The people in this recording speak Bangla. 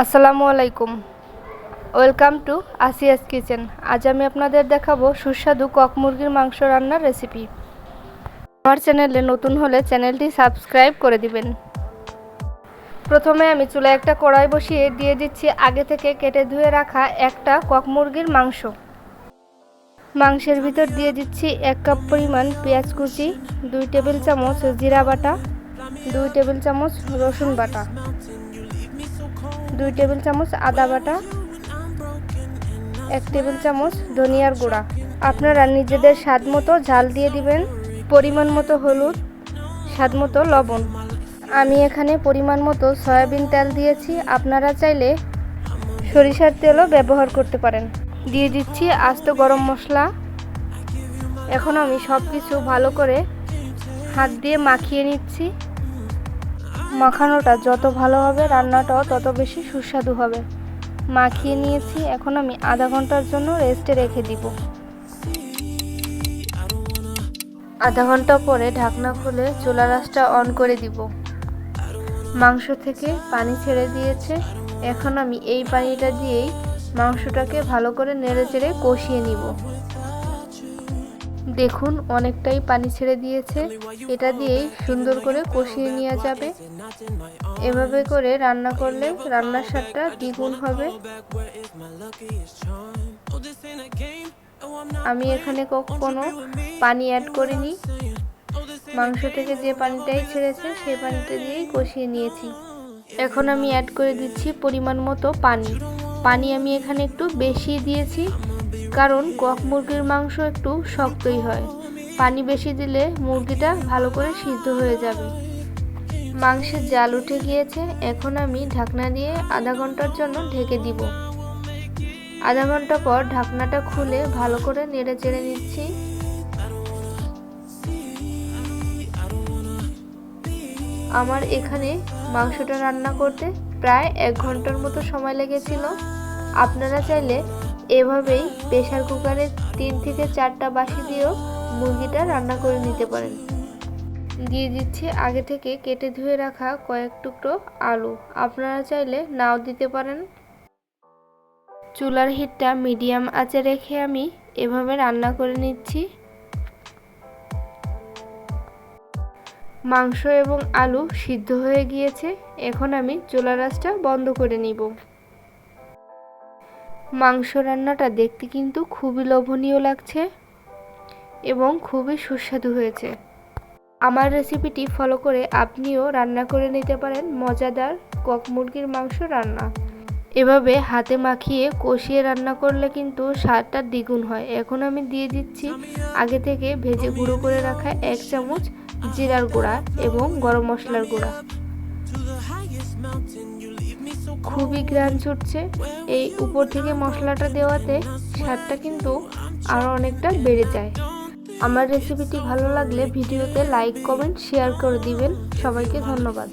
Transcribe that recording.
আসসালামু আলাইকুম। Welcome to Asiya's kitchen. আজ আমি আপনাদের দেখাবো সুস্বাদু কক মুরগির মাংস রান্নার রেসিপি। আমার চ্যানেলে নতুন হলে চ্যানেলটি সাবস্ক্রাইব করে দিবেন। প্রথমে আমি চুলায় একটা কড়াই বসিয়ে দিয়ে দিচ্ছি আগে থেকে কেটে ধুয়ে রাখা একটা কক মুরগির মাংস। মাংসের ভিতর দিয়ে দিচ্ছি 1 কাপ পরিমাণ পেঁয়াজ কুচি, 2 টেবিল চামচ জিরা বাটা, 2 টেবিল চামচ রসুন বাটা, 2 টেবিল চামচ আদা বাটা, 1 টেবিল চামচ ধনিয়ার গুঁড়া। আপনারা নিজেদের স্বাদ মতো ঝাল দিয়ে দিবেন। পরিমাণ মতো হলুদ, স্বাদ মতো লবণ। আমি এখানে পরিমাণ মতো সয়াবিন তেল দিয়েছি, আপনারা চাইলে সরিষার তেলও ব্যবহার করতে পারেন। দিয়ে দিচ্ছি আস্ত গরম মশলা। এখন আমি সব কিছু ভালো করে হাত দিয়ে মাখিয়ে নিচ্ছি। মাখানোটা যত ভালো হবে রান্নাটাও তত বেশি সুস্বাদু হবে। মাখিয়ে নিয়েছি, এখন আমি আধা ঘন্টার জন্য রেস্টে রেখে দিব। আধা ঘন্টা পরে ঢাকনা খুলে চুলার আঁচটা অন করে দিব। মাংস থেকে পানি ছেড়ে দিয়েছে, এখন আমি এই পানিটা দিয়েই মাংসটাকে ভালো করে নেড়েচেড়ে কষিয়ে নিব। দেখুন অনেকটাই পানি ছেড়ে দিয়েছে, এটা দিয়েই সুন্দর করে কষিয়ে নেওয়া যাবে। এভাবে করে রান্না করলে রান্নার স্বাদটা দ্বিগুণ হবে। আমি এখানে কোনো পানি অ্যাড করিনি, মাংস থেকে যে পানিটাই ছেড়েছে সেই পানিটা দিয়েই কষিয়ে নিয়েছি। এখন আমি অ্যাড করে দিচ্ছি পরিমাণ মতো পানি আমি এখানে একটু বেশি দিয়েছি, কারণ কক মুরগির মাংস একটু শক্তই হয়। পানি বেশি দিলে মুরগিটা ভালো করে সিদ্ধ হয়ে যাবে। মাংসের জাল উঠে গিয়েছে, এখন আমি ঢাকনা দিয়ে আধা ঘন্টার জন্য ঢেকে দিব। আধা ঘন্টা পর ঢাকনাটা খুলে ভালো করে নেড়ে চেড়ে নিচ্ছি। আমার এখানে মাংসটা রান্না করতে প্রায় 1 ঘন্টার মতো সময় লেগেছিল। আপনারা চাইলে এভাবেই প্রেসার কুকারে 3 থেকে 4টা বাসি দিয়েও মুরগিটা রান্না করে নিতে পারেন। দিয়ে দিচ্ছি আগে থেকে কেটে ধুয়ে রাখা কয়েক টুকরো আলু, আপনারা চাইলে নাও দিতে পারেন। চুলার হিটটা মিডিয়াম আঁচে রেখে আমি এভাবে রান্না করে নিচ্ছি। মাংস এবং আলু সিদ্ধ হয়ে গিয়েছে, এখন আমি চুলার আঁচটা বন্ধ করে নিব। মাংস রান্নাটা দেখতে কিন্তু খুবই লোভনীয় লাগছে এবং খুবই সুস্বাদু হয়েছে। আমার রেসিপিটি ফলো করে আপনিও রান্না করে নিতে পারেন মজাদার কক মুরগির মাংস রান্না। এভাবে হাতে মাখিয়ে কষিয়ে রান্না করলে কিন্তু স্বাদটা দ্বিগুণ হয়। এখন আমি দিয়ে দিচ্ছি আগে থেকে ভেজে গুঁড়ো করে রাখা 1 চামচ জিরার গুঁড়া এবং গরম মশলার গুঁড়া। খুবই ঘ্রাণ ছুটছে, এই উপর থেকে মশলাটা দেওয়াতে স্বাদটা কিন্তু আরও অনেকটা বেড়ে যায়। আমার রেসিপিটি ভালো লাগলে ভিডিওতে লাইক, কমেন্ট, শেয়ার করে দিবেন। সবাইকে ধন্যবাদ।